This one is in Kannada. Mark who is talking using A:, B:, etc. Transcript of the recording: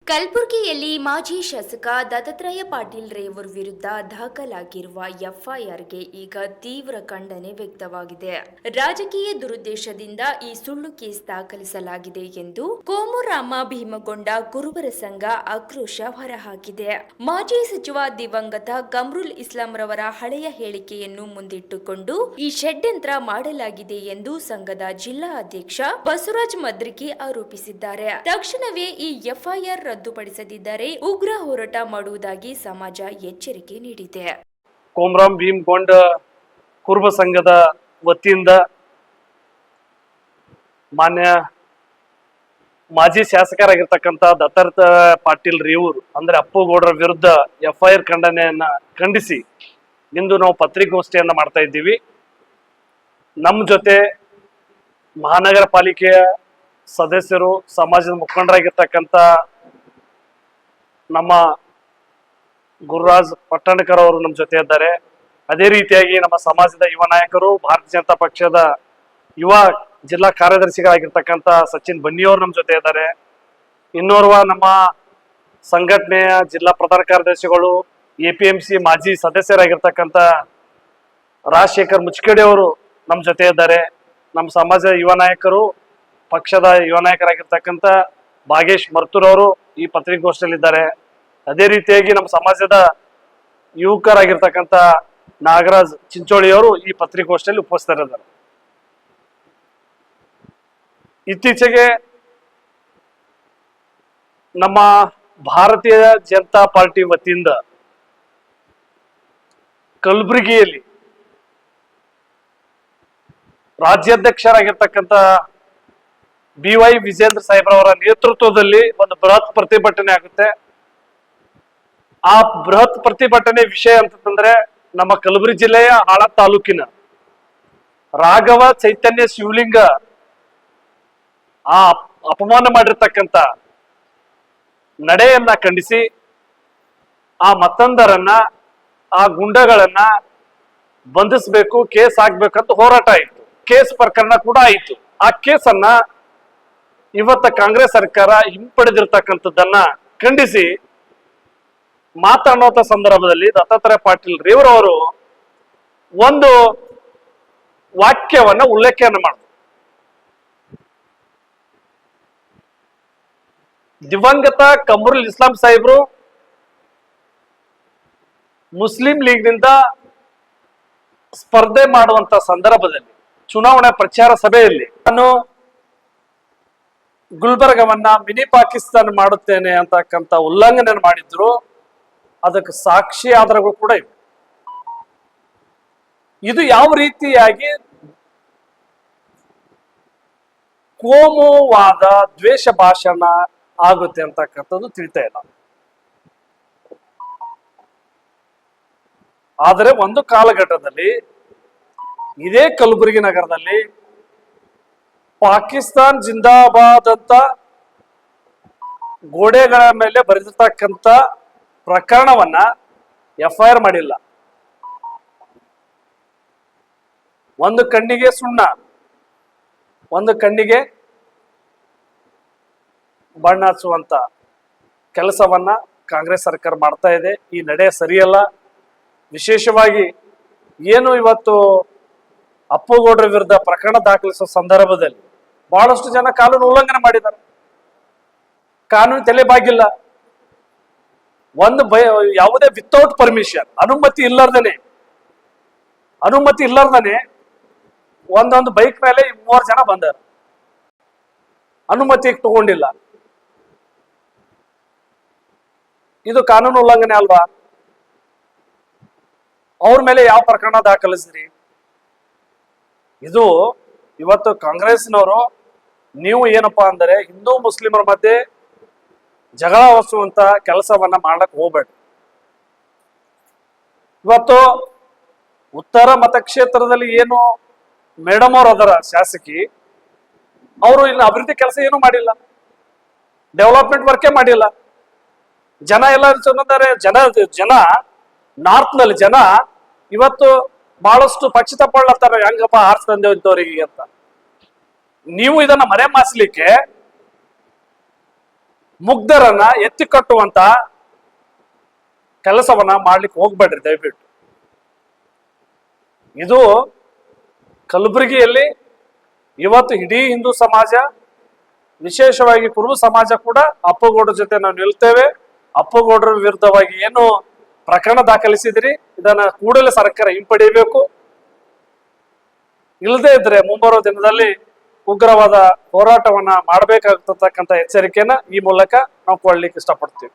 A: ಕಲಬುರಗಿಯಲ್ಲಿ ಮಾಜಿ ಶಾಸಕ ದತ್ತಾತ್ರೇಯ ಪಾಟೀಲ್ ರೇವೂರ್ ವಿರುದ್ಧ ದಾಖಲಾಗಿರುವ ಎಫ್ಐಆರ್ಗೆ ಈಗ ತೀವ್ರ ಖಂಡನೆ ವ್ಯಕ್ತವಾಗಿದೆ. ರಾಜಕೀಯ ದುರುದ್ದೇಶದಿಂದ ಈ ಸುಳ್ಳು ಕೇಸ್ ದಾಖಲಿಸಲಾಗಿದೆ ಎಂದು ಕೋಮುರಾಮ ಭೀಮಗೊಂಡ ಕುರುಬರ ಸಂಘ ಆಕ್ರೋಶ ಹೊರಹಾಕಿದೆ. ಮಾಜಿ ಸಚಿವ ದಿವಂಗತ ಕಮ್ರುಲ್ ಇಸ್ಲಾಂ ರವರ ಹಳೆಯ ಹೇಳಿಕೆಯನ್ನು ಮುಂದಿಟ್ಟುಕೊಂಡು ಈ ಷಡ್ಯಂತ್ರ ಮಾಡಲಾಗಿದೆ ಎಂದು ಸಂಘದ ಜಿಲ್ಲಾ ಅಧ್ಯಕ್ಷ ಬಸವರಾಜ್ ಮದ್ರಿಕಿ ಆರೋಪಿಸಿದ್ದಾರೆ. ತಕ್ಷಣವೇ ಈ ಎಫ್ಐಆರ್ ರದ್ದುಪಡಿಸದಿದ್ದರೆ ಉಗ್ರ ಹೋರಾಟ ಮಾಡುವುದಾಗಿ ಸಮಾಜ ಎಚ್ಚರಿಕೆ ನೀಡಿದೆ.
B: ಕೋಮರಾಮ್ ಭೀಮಗೊಂಡ ಕುರುಬ ಸಂಘದ ವತಿಯಿಂದ ಮಾನ್ಯ ಮಾಜಿ ಶಾಸಕರಾಗಿರ್ತಕ್ಕಂಥ ದತ್ತಾತ್ರೇಯ ಪಾಟೀಲ್ ರೇವೂರ್ ಅಂದ್ರೆ ಅಪ್ಪುಗೌಡರ ವಿರುದ್ಧ ಎಫ್ಐಆರ್ ಖಂಡನೆಯನ್ನ ಖಂಡಿಸಿ ಇಂದು ನಾವು ಪತ್ರಿಕಾಗೋಷ್ಠಿಯನ್ನ ಮಾಡ್ತಾ ಇದ್ದೀವಿ. ನಮ್ಮ ಜೊತೆ ಮಹಾನಗರ ಪಾಲಿಕೆಯ ಸದಸ್ಯರು, ಸಮಾಜದ ಮುಖಂಡರಾಗಿರ್ತಕ್ಕಂಥ ನಮ್ಮ ಗುರುರಾಜ್ ಪಟ್ಟಣಕರ್ ಅವರು ನಮ್ಮ ಜೊತೆ ಇದ್ದಾರೆ. ಅದೇ ರೀತಿಯಾಗಿ ನಮ್ಮ ಸಮಾಜದ ಯುವ ನಾಯಕರು, ಭಾರತೀಯ ಜನತಾ ಪಕ್ಷದ ಯುವ ಜಿಲ್ಲಾ ಕಾರ್ಯದರ್ಶಿಗಳಾಗಿರ್ತಕ್ಕಂಥ ಸಚಿನ್ ಬನ್ನಿಯವರು ನಮ್ಮ ಜೊತೆ ಇದ್ದಾರೆ. ಇನ್ನೋರ್ವ ನಮ್ಮ ಸಂಘಟನೆಯ ಜಿಲ್ಲಾ ಪ್ರಧಾನ ಕಾರ್ಯದರ್ಶಿಗಳು, APMC ಮಾಜಿ ಸದಸ್ಯರಾಗಿರ್ತಕ್ಕಂಥ ರಾಜಶೇಖರ್ ಮುಚ್ಕೇಡಿ ಅವರು ನಮ್ಮ ಜೊತೆ ಇದ್ದಾರೆ. ನಮ್ಮ ಸಮಾಜದ ಯುವ ನಾಯಕರು, ಪಕ್ಷದ ಯುವ ನಾಯಕರಾಗಿರ್ತಕ್ಕಂಥ ಭಾಗೇಶ್ ಮರ್ತೂರ್ ಅವರು ಈ ಪತ್ರಿಕಾಗೋಷ್ಠಿಯಲ್ಲಿದ್ದಾರೆ. ಅದೇ ರೀತಿಯಾಗಿ ನಮ್ಮ ಸಮಾಜದ ಯುವಕರಾಗಿರ್ತಕ್ಕಂಥ ನಾಗರಾಜ್ ಚಿಂಚೋಳಿ ಅವರು ಈ ಪತ್ರಿಕಾಗೋಷ್ಠಿಯಲ್ಲಿ ಉಪಸ್ಥಿತರಿದ್ದಾರೆ. ಇತ್ತೀಚೆಗೆ ನಮ್ಮ ಭಾರತೀಯ ಜನತಾ ಪಾರ್ಟಿ ವತಿಯಿಂದ ಕಲಬುರಗಿಯಲ್ಲಿ ರಾಜ್ಯಾಧ್ಯಕ್ಷರಾಗಿರ್ತಕ್ಕಂಥ BY ವಿಜೇಂದ್ರ ಸಾಹೇಬ್ರವರ ನೇತೃತ್ವದಲ್ಲಿ ಒಂದು ಬೃಹತ್ ಪ್ರತಿಭಟನೆ ಆಗುತ್ತೆ. ಆ ಬೃಹತ್ ಪ್ರತಿಭಟನೆ ವಿಷಯ ಅಂತಂದ್ರೆ ನಮ್ಮ ಕಲಬುರಗಿ ಜಿಲ್ಲೆಯ ಆಳ ತಾಲೂಕಿನ ರಾಘವ ಚೈತನ್ಯ ಶಿವಲಿಂಗ ಆ ಅಪಮಾನ ಮಾಡಿರ್ತಕ್ಕಂಥ ನಡೆಯನ್ನ ಖಂಡಿಸಿ ಆ ಮತ್ತೊಂದರನ್ನ, ಆ ಗುಂಡಗಳನ್ನ ಬಂಧಿಸಬೇಕು, ಕೇಸ್ ಆಗ್ಬೇಕಂತ ಹೋರಾಟ ಆಯಿತು. ಕೇಸ್ ಪ್ರಕರಣ ಕೂಡ ಆಯಿತು. ಆ ಕೇಸನ್ನ ಇವತ್ತ ಕಾಂಗ್ರೆಸ್ ಸರ್ಕಾರ ಹಿಂಪಡೆದಿರ್ತಕ್ಕಂಥದ್ದನ್ನ ಖಂಡಿಸಿ ಮಾತನಾಡುವ ಸಂದರ್ಭದಲ್ಲಿ ದತ್ತಾತ್ರೇಯ ಪಾಟೀಲ್ ರೇವೂರ್ ಅವರು ಒಂದು ವಾಕ್ಯವನ್ನ ಉಲ್ಲೇಖನ ಮಾಡಿದ್ರು. ದಿವಂಗತ ಕಮ್ರುಲ್ ಇಸ್ಲಾಂ ಸಾಹೇಬ್ರು ಮುಸ್ಲಿಂ ಲೀಗ್ನಿಂದ ಸ್ಪರ್ಧೆ ಮಾಡುವಂತ ಸಂದರ್ಭದಲ್ಲಿ ಚುನಾವಣಾ ಪ್ರಚಾರ ಸಭೆಯಲ್ಲಿ ನಾನು ಗುಲ್ಬರ್ಗವನ್ನ ಮಿನಿ ಪಾಕಿಸ್ತಾನ ಮಾಡುತ್ತೇನೆ ಅಂತಕ್ಕಂಥ ಉಲ್ಲಂಘನೆ ಮಾಡಿದ್ರು. ಅದಕ್ಕೆ ಸಾಕ್ಷಿ ಆಧಾರಗಳು ಕೂಡ ಇವೆ. ಇದು ಯಾವ ರೀತಿಯಾಗಿ ಕೋಮುವಾದ, ದ್ವೇಷ ಭಾಷಣ ಆಗುತ್ತೆ ಅಂತಕ್ಕಂಥದ್ದು ತಿಳಿತಾ ಇಲ್ಲ. ಆದರೆ ಒಂದು ಕಾಲಘಟ್ಟದಲ್ಲಿ ಇದೇ ಕಲಬುರಗಿ ನಗರದಲ್ಲಿ ಪಾಕಿಸ್ತಾನ್ ಜಿಂದಾಬಾದ್ ಅಂತ ಗೋಡೆಗಳ ಮೇಲೆ ಬರೆದಿರ್ತಕ್ಕಂಥ ಪ್ರಕರಣವನ್ನ ಎಫ್ಐಆರ್ ಮಾಡಿಲ್ಲ. ಒಂದು ಕಣ್ಣಿಗೆ ಸುಣ್ಣ, ಒಂದು ಕಣ್ಣಿಗೆ ಬಣ್ಣ ಹಚ್ಚುವಂತ ಕೆಲಸವನ್ನ ಕಾಂಗ್ರೆಸ್ ಸರ್ಕಾರ ಮಾಡ್ತಾ ಇದೆ. ಈ ನಡೆ ಸರಿಯಲ್ಲ. ವಿಶೇಷವಾಗಿ ಏನು ಇವತ್ತು ಅಪ್ಪುಗೌಡರ ವಿರುದ್ಧ ಪ್ರಕರಣ ದಾಖಲಿಸುವ ಸಂದರ್ಭದಲ್ಲಿ ಬಹಳಷ್ಟು ಜನ ಕಾನೂನು ಉಲ್ಲಂಘನೆ ಮಾಡಿದ್ದಾರೆ. ಕಾನೂನು ತಲೆಬಾಗಿಲ್ಲ. ಒಂದು ಯಾವುದೇ ವಿತೌಟ್ ಪರ್ಮಿಷನ್, ಅನುಮತಿ ಇಲ್ಲಾರ್ದನೆ ಒಂದೊಂದು ಬೈಕ್ ಮೇಲೆ 3 ಜನ ಬಂದಾರ. ಅನುಮತಿ ತಗೊಂಡಿಲ್ಲ. ಇದು ಕಾನೂನು ಉಲ್ಲಂಘನೆ ಅಲ್ವಾ? ಅವ್ರ ಮೇಲೆ ಯಾವ ಪ್ರಕರಣ ದಾಖಲಿಸ್ರಿ? ಇದು ಇವತ್ತು ಕಾಂಗ್ರೆಸ್ನವರು ನೀವು ಏನಪ್ಪಾ ಅಂದರೆ ಹಿಂದೂ ಮುಸ್ಲಿಮರ ಮಧ್ಯೆ ಜಗಳ ಹೊಸುವಂತ ಕೆಲಸವನ್ನ ಮಾಡಕ್ ಹೋಗ್ಬೇಡ. ಇವತ್ತು ಉತ್ತರ ಮತಕ್ಷೇತ್ರದಲ್ಲಿ ಏನು ಮೇಡಮ್ ಅವ್ರು ಅದರ ಶಾಸಕಿ, ಅವರು ಇಲ್ಲಿ ಅಭಿವೃದ್ಧಿ ಕೆಲಸ ಏನು ಮಾಡಿಲ್ಲ, ಡೆವಲಪ್ಮೆಂಟ್ ವರ್ಕೇ ಮಾಡಿಲ್ಲ. ಜನ ಎಲ್ಲ ಜನ ನಾರ್ತ್ ನಲ್ಲಿ ಜನ ಇವತ್ತು ಬಹಳಷ್ಟು ಪಕ್ಷಿತ ಪಡ್ಲತ್ತಾರ, ಹೆಂಗಪ್ಪ ಆರ್ಸ್ ತಂದೆವರಿಗೆ ಅಂತ. ನೀವು ಇದನ್ನ ಮರೆ ಮಾಸಲಿಕ್ಕೆ ಮುಗ್ಧರನ್ನ ಎತ್ತಿ ಕಟ್ಟುವಂತ ಕೆಲಸವನ್ನ ಮಾಡ್ಲಿಕ್ಕೆ ಹೋಗ್ಬೇಡ್ರಿ ದಯವಿಟ್ಟು. ಇದು ಕಲಬುರಗಿಯಲ್ಲಿ ಇವತ್ತು ಇಡೀ ಹಿಂದೂ ಸಮಾಜ, ವಿಶೇಷವಾಗಿ ಕುರುಬ ಸಮಾಜ ಕೂಡ ಅಪ್ಪಗೌಡರ ಜೊತೆ ನಾವು ನಿಲ್ತೇವೆ. ಅಪ್ಪಗೌಡರ ವಿರುದ್ಧವಾಗಿ ಏನು ಪ್ರಕರಣ ದಾಖಲಿಸಿದಿರಿ, ಇದನ್ನ ಕೂಡಲೇ ಸರ್ಕಾರ ಹಿಂಪಡೆಯಬೇಕು. ಇಲ್ಲದೇ ಇದ್ರೆ ಮುಂಬರುವ ದಿನದಲ್ಲಿ ಉಗ್ರವಾದ ಹೋರಾಟವನ್ನ ಮಾಡಬೇಕಾಗ್ತಕ್ಕಂಥ ಎಚ್ಚರಿಕೆಯನ್ನ ಈ ಮೂಲಕ ನಾವು ಕೊಡ್ಲಿಕ್ಕೆ ಇಷ್ಟಪಡ್ತೀವಿ.